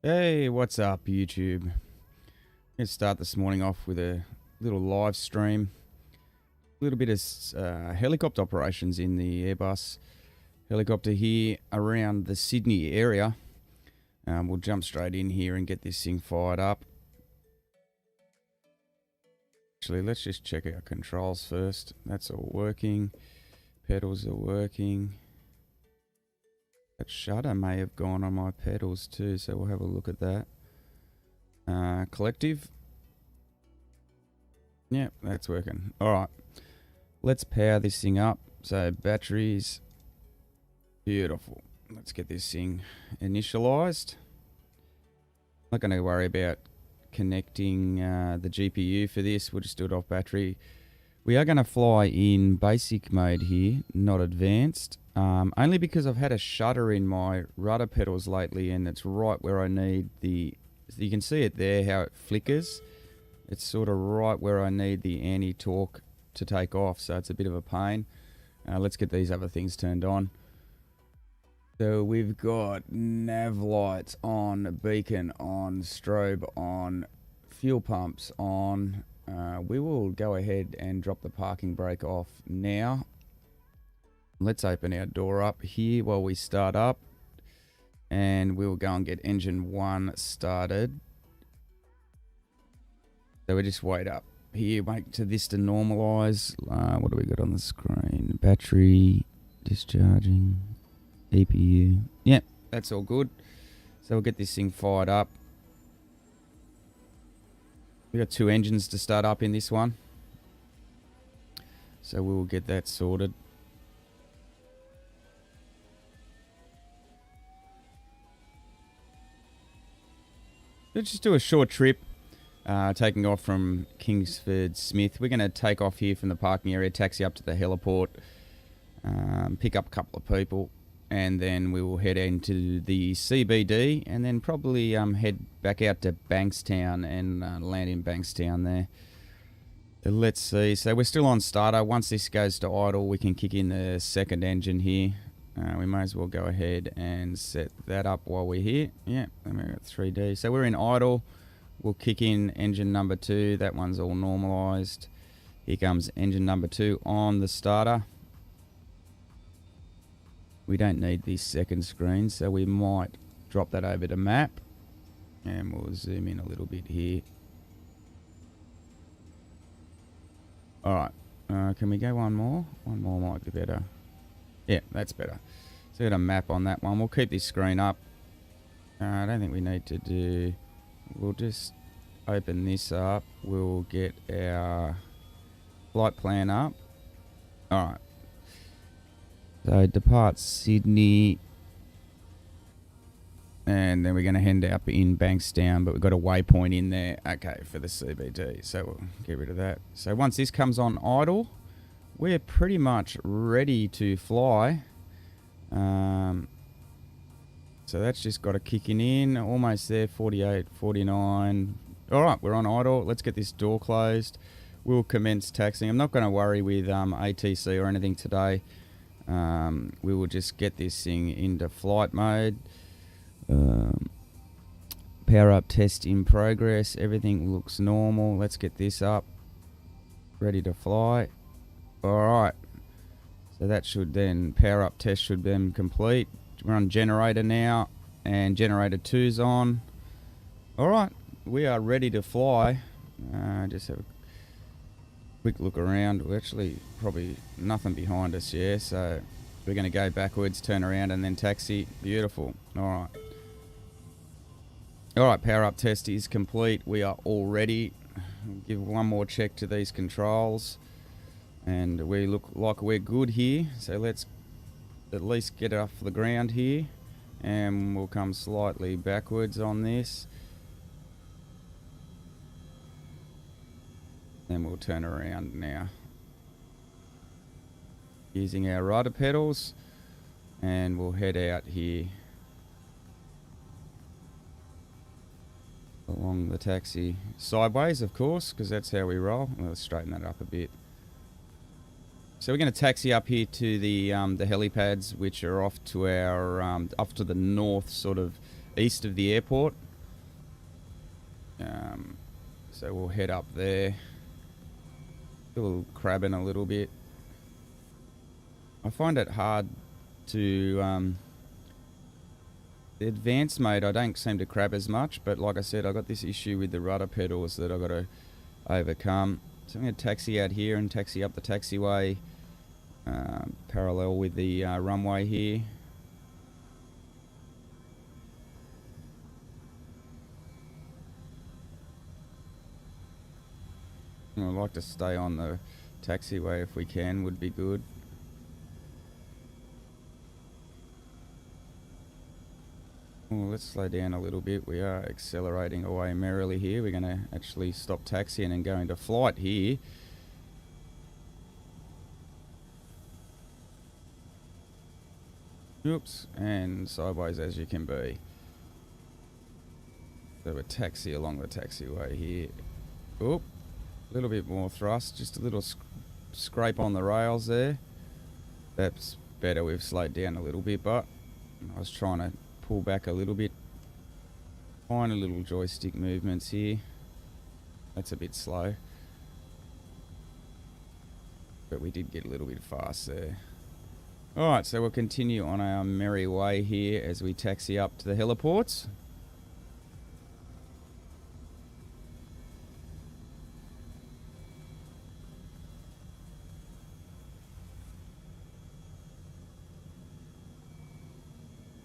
Hey, what's up, YouTube? Let's start this morning off with a little live stream. A little bit of helicopter operations in the Airbus helicopter here around the Sydney area. We'll jump straight in here and get this thing fired up. Actually, let's just check our controls first. That's all working. Pedals are working. That shutter may have gone on my pedals too, so we'll have a look at that. Collective. Yeah, that's working. Alright, let's power this thing up. So batteries, beautiful. Let's get this thing initialized. Not going to worry about connecting the GPU for this. We'll just do it off battery. We are going to fly in basic mode here, not advanced. Only because I've had a shutter in my rudder pedals lately, and it's right where I need the... You can see it there, how it flickers. It's sort of right where I need the anti-torque to take off, so it's a bit of a pain. Let's get these other things turned on. So we've got nav lights on, beacon on, strobe on, fuel pumps on. We will go ahead and drop the parking brake off now. Let's open our door up here while we start up. And we'll go and get engine 1 started. So we just wait up here, wait to this to normalise. What do we got on the screen? Battery, discharging, EPU. Yep, that's all good. So we'll get this thing fired up. We've got 2 engines to start up in this one. So we'll get that sorted. Let's just do a short trip, taking off from Kingsford Smith. We're going to take off here from the parking area, taxi up to the heliport, pick up a couple of people, and then we will head into the CBD, and then probably head back out to Bankstown and land in Bankstown there. So let's see. So we're still on starter. Once this goes to idle, we can kick in the second engine here. We may as well go ahead and set that up while we're here. Yeah, and we're at 3D. So we're in idle. We'll kick in engine number 2. That one's all normalized. Here comes engine number 2 on the starter. We don't need this second screen, so we might drop that over to map. And we'll zoom in a little bit here. Alright, can we go one more? One more might be better. Yeah, that's better. So got a map on that one. We'll keep this screen up. I don't think we need to do... We'll just open this up. We'll get our flight plan up. Alright. So depart Sydney. And then we're going to end up in Bankstown, but we've got a waypoint in there. Okay, for the CBD. So we'll get rid of that. So once this comes on idle, we're pretty much ready to fly. So that's just got a kicking in. Almost there, 48, 49. Alright, we're on idle. Let's get this door closed. We'll commence taxiing. I'm not going to worry with ATC or anything today. We will just get this thing into flight mode. Power up test in progress. Everything looks normal. Let's get this up. Ready to fly. Alright, so that should then, power up test should then complete. We're on generator now, and generator 2's on. Alright, we are ready to fly. Just have a quick look around. We're actually probably nothing behind us, yeah, so we're going to go backwards, turn around, and then taxi. Beautiful. Alright. Alright, power up test is complete. We are all ready. Give one more check to these controls. And we look like we're good here, so let's at least get it off the ground here, and we'll come slightly backwards on this, then we'll turn around now using our rudder pedals, and we'll head out here along the taxi sideways, of course, because that's how we roll. Let's straighten that up a bit. So we're going to taxi up here to the helipads, which are off to our off to the north, sort of east of the airport. So we'll head up there. Still crabbing a little bit. I find it hard to... the advanced mode, I don't seem to crab as much, but like I said, I got this issue with the rudder pedals that I've got to overcome. So I'm going to taxi out here and taxi up the taxiway parallel with the runway here. I'd like to stay on the taxiway if we can, would be good. Well, let's slow down a little bit. We are accelerating away merrily here. We're going to actually stop taxiing and go into flight here. Oops, and sideways as you can be. So we taxi along the taxiway here. Oop, a little bit more thrust, just a little scrape on the rails there. That's better. We've slowed down a little bit, but I was trying to pull back a little bit. Tiny little joystick movements here. That's a bit slow. But we did get a little bit fast there. Alright, so we'll continue on our merry way here as we taxi up to the heliports.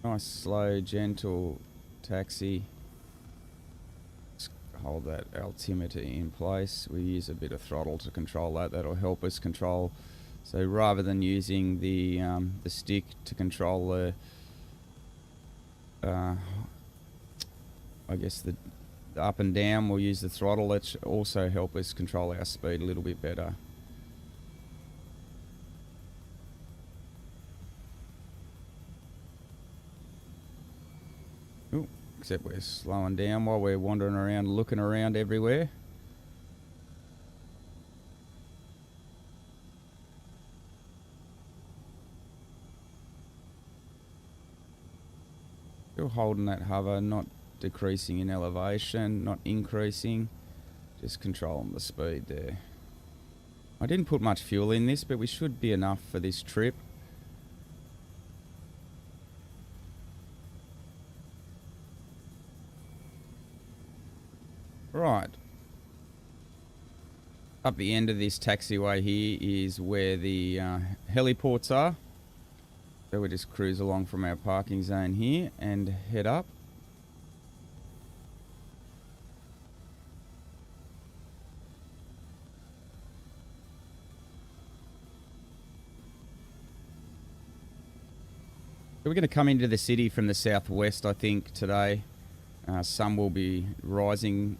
Nice, slow, gentle taxi. Just hold that altimeter in place. We use a bit of throttle to control that. That'll help us control. So rather than using the stick to control the, I guess the up and down, we'll use the throttle. That also help us control our speed a little bit better. Ooh, except we're slowing down while we're wandering around, looking around everywhere. Still holding that hover, not decreasing in elevation, not increasing, just controlling the speed there. I didn't put much fuel in this, but we should be enough for this trip. Right. Up the end of this taxiway here is where the heliports are. So we'll just cruise along from our parking zone here and head up. So we're going to come into the city from the southwest, I think, today. Sun will be rising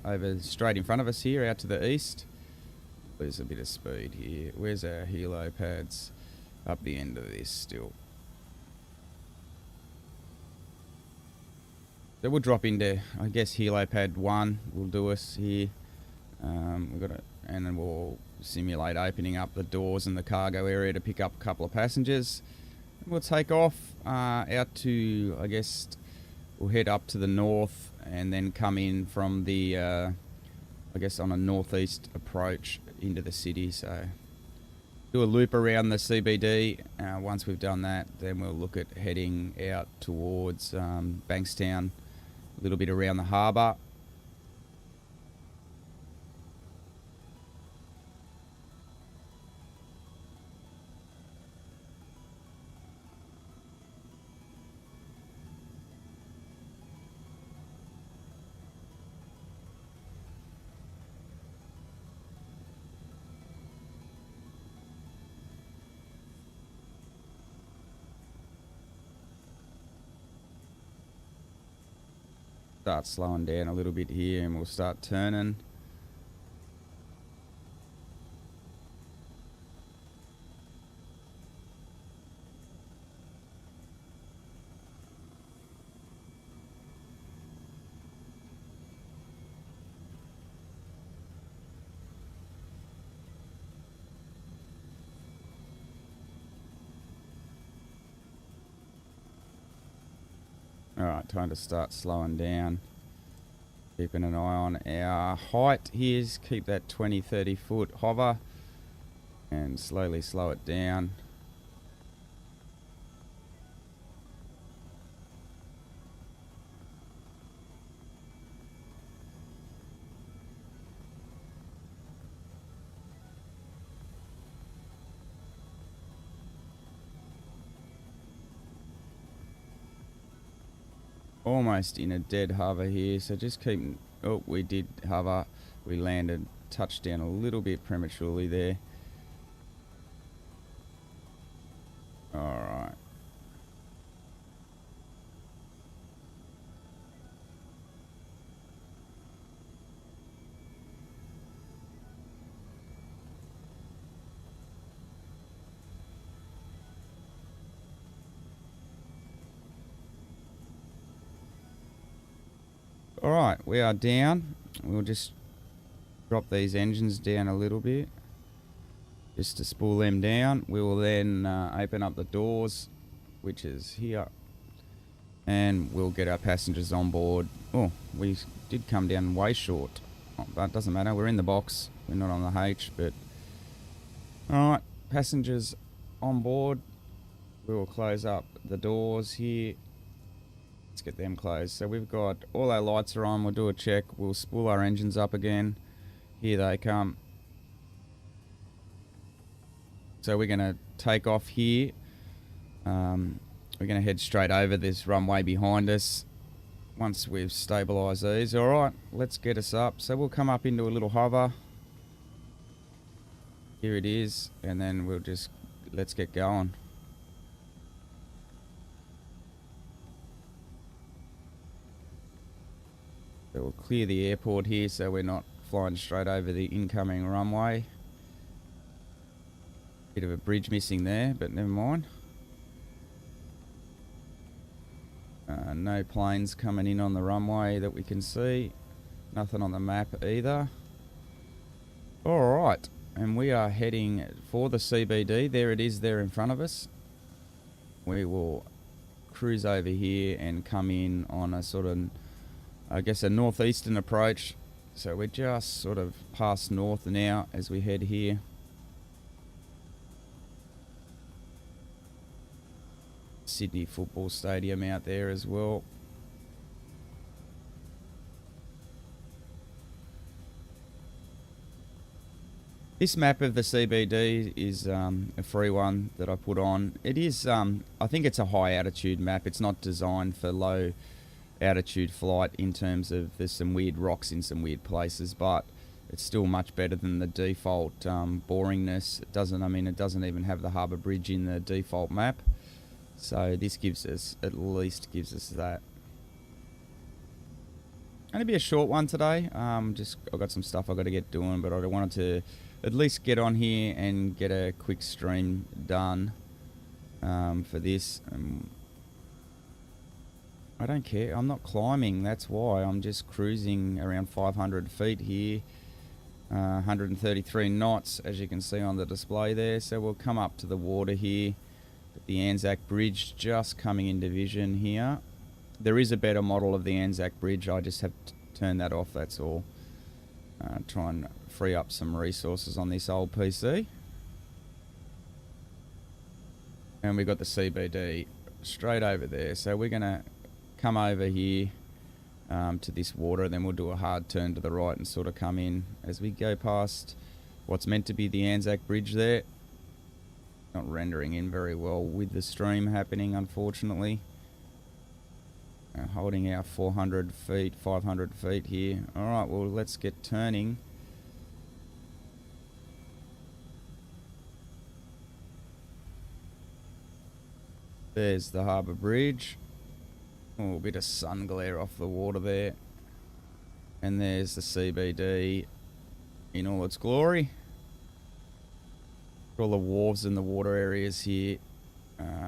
over straight in front of us here, out to the east. There's a bit of speed here. Where's our helo pads? Up the end of this still. So we'll drop into, I guess, helo pad 1 will do us here. We've got and then we'll simulate opening up the doors in the cargo area to pick up a couple of passengers. We'll take off out to, I guess, we'll head up to the north and then come in from the, I guess, on a northeast approach into the city. So do a loop around the CBD. Once we've done that, then we'll look at heading out towards Bankstown, a little bit around the harbour. Start slowing down a little bit here and we'll start turning. Alright, time to start slowing down. Keeping an eye on our height here. Keep that 20-30 foot hover and slowly slow it down. Almost in a dead hover here, so just keep... Oh, we did hover. We landed, touched down a little bit prematurely there. Alright. Alright, we are down. We'll just drop these engines down a little bit just to spool them down. We will then open up the doors, which is here, and we'll get our passengers on board. Oh, we did come down way short, but it doesn't matter. We're in the box. We're not on the H, but alright, passengers on board. We will close up the doors here. Let's get them closed. So we've got all our lights are on. We'll do a check. We'll spool our engines up again. Here they come. So we're going to take off here. We're going to head straight over this runway behind us once we've stabilised these. Alright, let's get us up. So we'll come up into a little hover. Here it is. And then we'll just, let's get going. So we'll clear the airport here so we're not flying straight over the incoming runway. Bit of a bridge missing there, but never mind. No planes coming in on the runway that we can see. Nothing on the map either. Alright, and we are heading for the CBD. There it is there in front of us. We will cruise over here and come in on a sort of, I guess, a northeastern approach. So we're just sort of past north now as we head here. Sydney Football Stadium out there as well. This map of the CBD is a free one that I put on. It is, I think it's a high altitude map. It's not designed for low altitude flight in terms of there's some weird rocks in some weird places, but it's still much better than the default boringness. It doesn't, I mean, it doesn't even have the Harbour Bridge in the default map. So this gives us, at least gives us that. Going to be a short one today. Just I've got some stuff I've got to get doing, but I wanted to at least get on here and get a quick stream done for this. I don't care. I'm not climbing. That's why I'm just cruising around 500 feet here. 133 knots, as you can see on the display there. So we'll come up to the water here. The Anzac Bridge just coming into vision here. There is a better model of the Anzac Bridge. I just have to turn that off, that's all. Try and free up some resources on this old PC. And we've got the CBD straight over there. So we're going to come over here to this water, and then we'll do a hard turn to the right and sort of come in as we go past what's meant to be the Anzac Bridge there. Not rendering in very well with the stream happening, unfortunately. Holding our 400 feet, 500 feet here. Alright, well, let's get turning. There's the Harbour Bridge. Oh, a bit of sun glare off the water there. And there's the CBD in all its glory. All the wharves and the water areas here.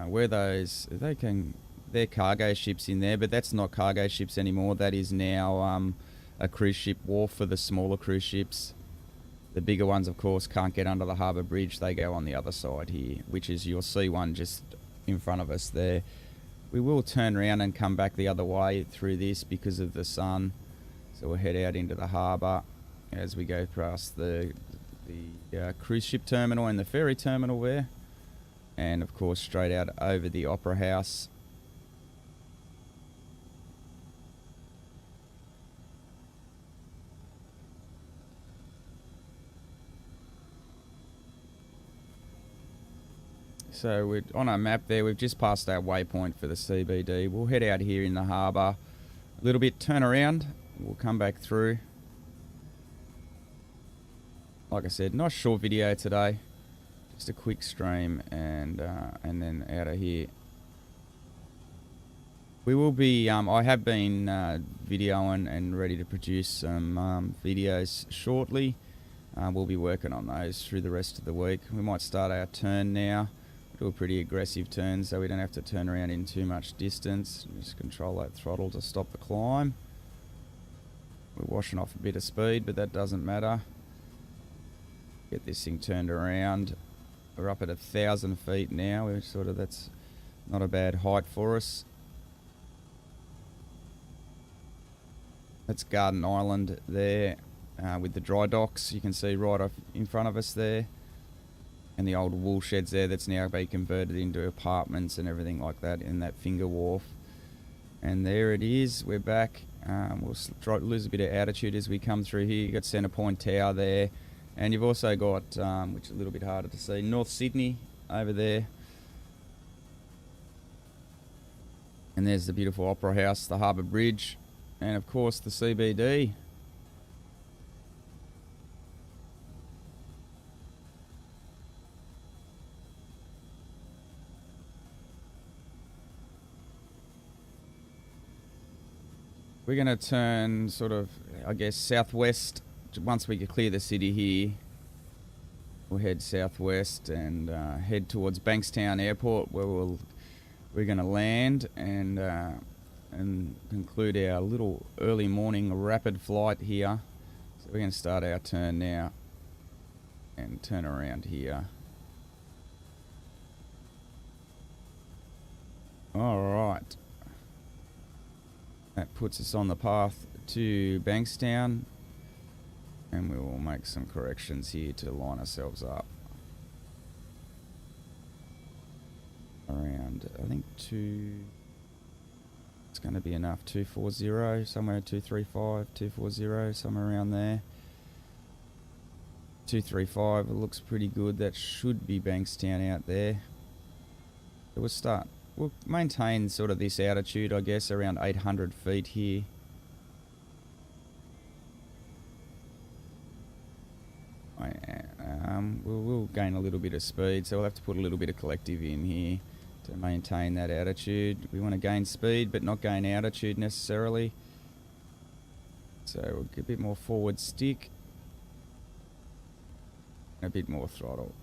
Where those, they're cargo ships in there, but that's not cargo ships anymore. That is now a cruise ship wharf for the smaller cruise ships. The bigger ones, of course, can't get under the Harbour Bridge. They go on the other side here, which is, you'll see one just in front of us there. We will turn around and come back the other way through this because of the sun. So we'll head out into the harbour as we go past the cruise ship terminal and the ferry terminal there. And of course straight out over the Opera House. So we're on our map there, we've just passed our waypoint for the CBD. We'll head out here in the harbour a little bit, turn around, we'll come back through. Like I said, nice short video today. Just a quick stream and then out of here. We will be, I have been videoing and ready to produce some videos shortly. We'll be working on those through the rest of the week. We might start our turn now. Do a pretty aggressive turn so we don't have to turn around in too much distance. Just control that throttle to stop the climb. We're washing off a bit of speed, but that doesn't matter. Get this thing turned around. We're up at 1,000 feet now. We're that's not a bad height for us. That's Garden Island there with the dry docks. You can see right off in front of us there. And the old wool sheds there that's now being converted into apartments and everything like that in that finger wharf. And there it is. We're back. We'll lose a bit of altitude as we come through here. You've got Centre Point Tower there. And you've also got, which is a little bit harder to see, North Sydney over there. And there's the beautiful Opera House, the Harbour Bridge, and of course the CBD. We're going to turn sort of, I guess, southwest. Once we clear the city here, we'll head southwest and head towards Bankstown Airport, where we're going to land and conclude our little early morning rapid flight here. So we're going to start our turn now and turn around here. All right. That puts us on the path to Bankstown, and we will make some corrections here to line ourselves up. Around, I think it's going to be enough, 240, somewhere 235, 240, somewhere around there. 235, it looks pretty good. That should be Bankstown out there. So we'll maintain sort of this altitude, I guess, around 800 feet here. We'll gain a little bit of speed, so we'll have to put a little bit of collective in here to maintain that altitude. We want to gain speed, but not gain altitude necessarily. So we'll get a bit more forward stick, a bit more throttle.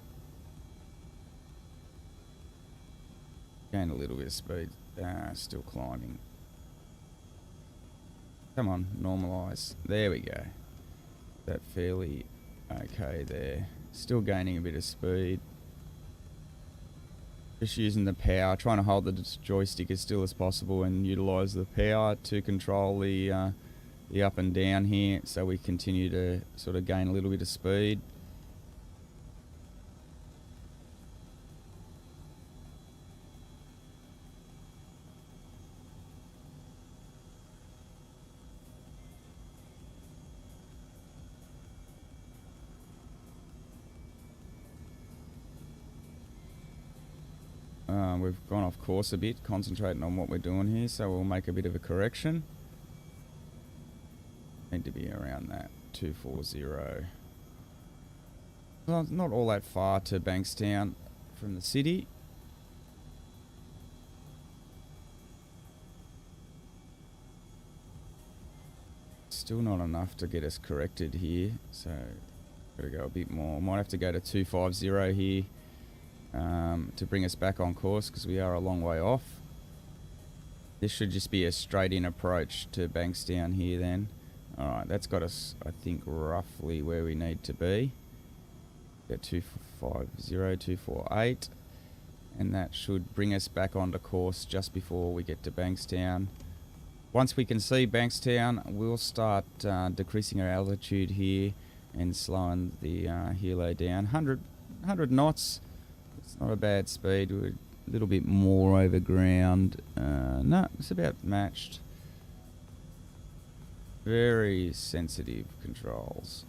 Gain a little bit of speed, still climbing. Come on, normalise. There we go. That fairly okay there. Still gaining a bit of speed. Just using the power, trying to hold the joystick as still as possible and utilise the power to control the up and down here, so we continue to sort of gain a little bit of speed. We've gone off course a bit, concentrating on what we're doing here, so we'll make a bit of a correction. Need to be around that 240. Well, not all that far to Bankstown from the city. Still not enough to get us corrected here, so gotta go a bit more. Might have to go to 250 here. To bring us back on course, because we are a long way off. This should just be a straight in approach to Bankstown here then. Alright, that's got us, I think, roughly where we need to be. Get 250, 248, and that should bring us back onto course just before we get to Bankstown. once we can see Bankstown, we'll start decreasing our altitude here and slowing the helo down. 100 knots. It's not a bad speed. We're a little bit more over ground. No, it's about matched. Very sensitive controls.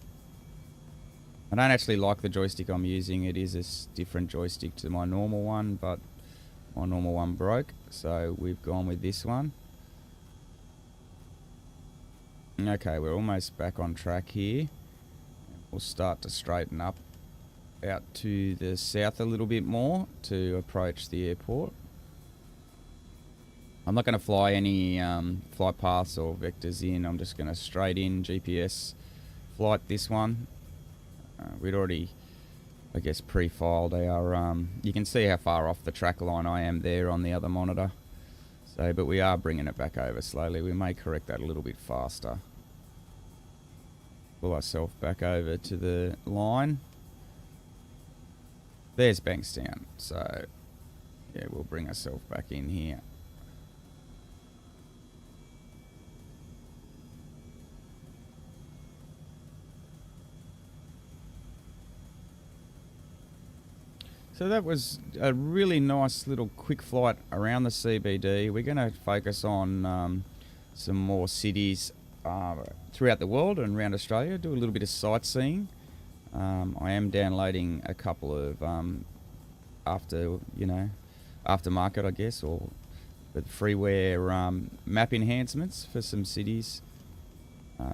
I don't actually like the joystick I'm using. It is a different joystick to my normal one, but my normal one broke, so we've gone with this one. Okay, we're almost back on track here. We'll start to straighten up out to the south a little bit more to approach the airport. I'm not going to fly any flight paths or vectors in. I'm just going to straight in GPS flight this one. We'd already, I guess, pre-filed our... you can see how far off the track line I am there on the other monitor. So, but we are bringing it back over slowly. We may correct that a little bit faster. Pull ourselves back over to the line. There's Bankstown. So, yeah, we'll bring ourselves back in here. So that was a really nice little quick flight around the CBD. We're going to focus on some more cities throughout the world and around Australia, do a little bit of sightseeing. I am downloading a couple of aftermarket, I guess, or with freeware map enhancements for some cities.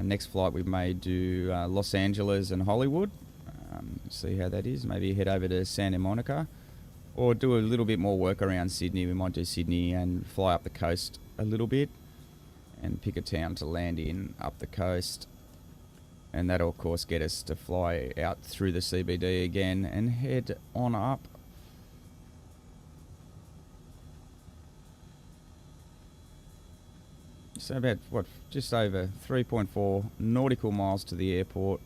Next flight we may do Los Angeles and Hollywood. See how that is. Maybe head over to Santa Monica, or do a little bit more work around Sydney. We might do Sydney and fly up the coast a little bit and pick a town to land in up the coast, and that'll of course get us to fly out through the CBD again and head on up. So about just over 3.4 nautical miles to the airport.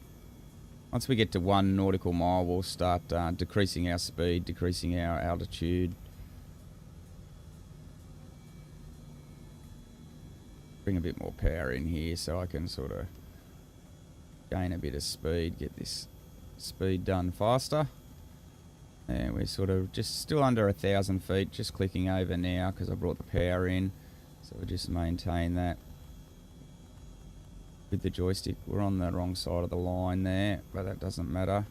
Once we get to 1 nautical mile, we'll start decreasing our speed, decreasing our altitude. Bring a bit more power in here so I can sort of gain a bit of speed, get this speed done faster. And we're sort of just still under 1,000 feet, just clicking over now because I brought the power in. So we'll just maintain that. With the joystick, we're on the wrong side of the line there, but that doesn't matter.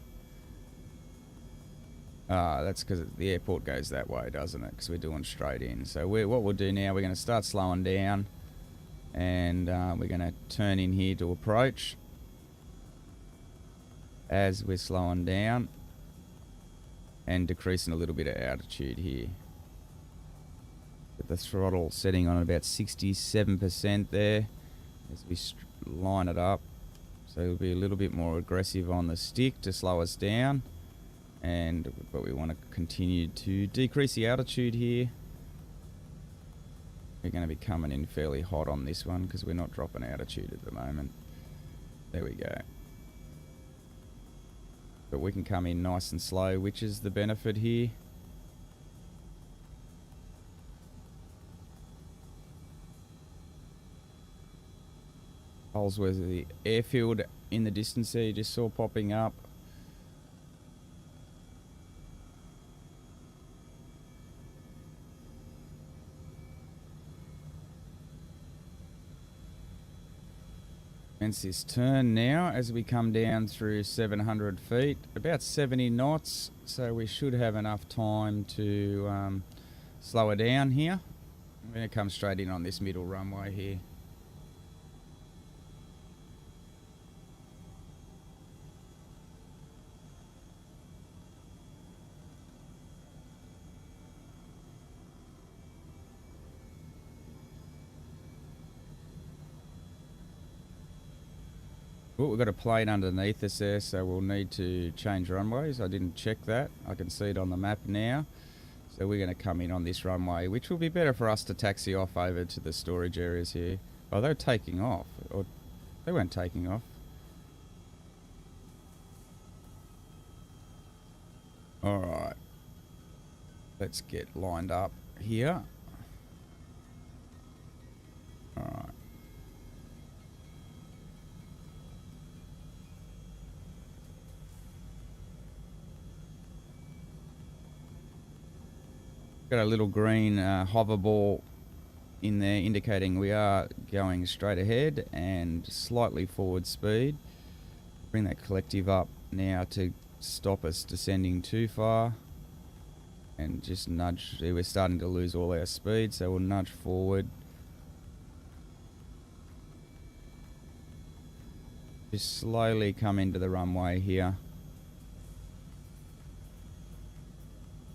That's because the airport goes that way, doesn't it? Because we're doing straight in. So what we'll do now, we're going to start slowing down, and we're going to turn in here to approach. As we're slowing down and decreasing a little bit of altitude here. With the throttle setting on about 67% there as we line it up, so it'll be a little bit more aggressive on the stick to slow us down, but we want to continue to decrease the altitude here. We're going to be coming in fairly hot on this one because we're not dropping altitude at the moment. There we go. But we can come in nice and slow, which is the benefit here. Holsworth, the airfield in the distance there you just saw popping up. Hence this turn now as we come down through 700 feet, about 70 knots, so we should have enough time to slow it down here. I'm going to come straight in on this middle runway here. Oh, we've got a plane underneath us there, so we'll need to change runways. I didn't check that. I can see it on the map now. So we're going to come in on this runway, which will be better for us to taxi off over to the storage areas here. Oh, they're taking off. Or they weren't taking off. Alright. Let's get lined up here. Alright. got a little green hover ball in there indicating we are going straight ahead and slightly forward speed. Bring that collective up now to stop us descending too far. And just nudge. We're starting to lose all our speed, so we'll nudge forward. Just slowly come into the runway here.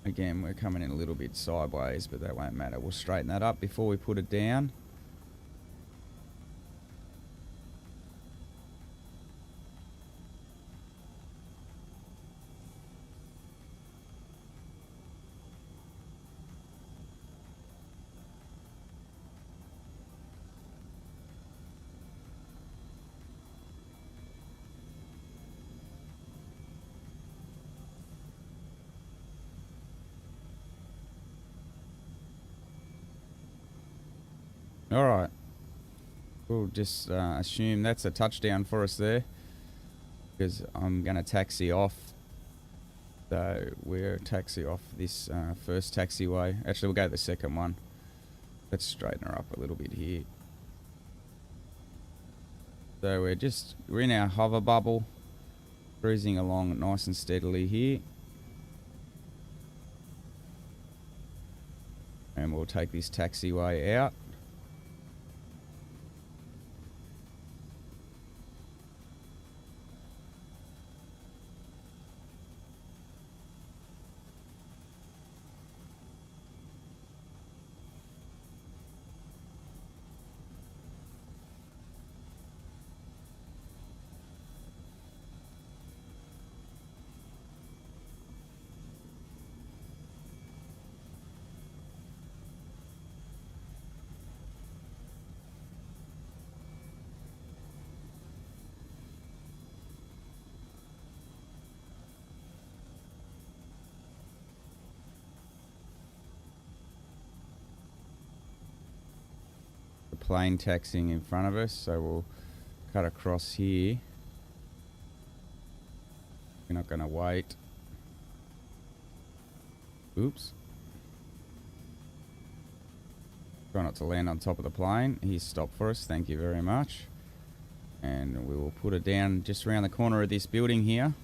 Again, we're coming in a little bit sideways, but that won't matter. We'll straighten that up before we put it down. Alright, we'll just assume that's a touchdown for us there, because I'm going to taxi off. So we'll taxi off this first taxiway. Actually, we'll go to the second one. Let's straighten her up a little bit here. So we're in our hover bubble, cruising along nice and steadily here. And we'll take this taxiway out. Plane taxiing in front of us, so we'll cut across here. We're not going to wait. Oops. Try not to land on top of the plane. He's stopped for us, thank you very much. And we will put it down just around the corner of this building here.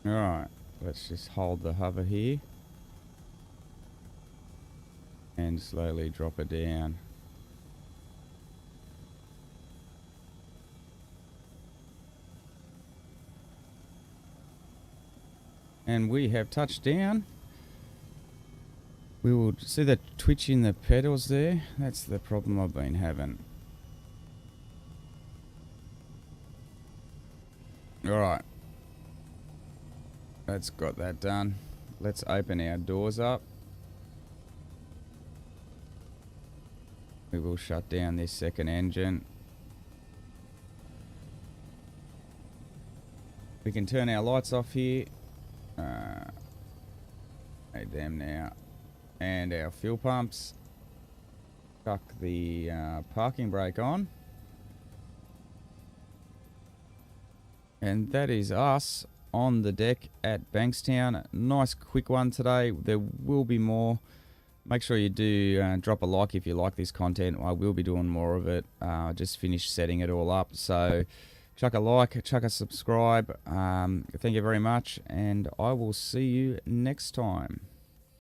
Alright, let's just hold the hover here and slowly drop it down. And we have touched down. We will see the twitch in the pedals there. That's the problem I've been having. Alright. That's got that done. Let's open our doors up. We will shut down this second engine. We can turn our lights off here. Need them now. And our fuel pumps. Chuck the parking brake on. And that is us on the deck at Bankstown. Nice quick one today. There will be more. Make sure you do drop a like if you like this content. I will be doing more of it. Just finished setting it all up. So chuck a like, chuck a subscribe. Thank you very much, and I will see you next time.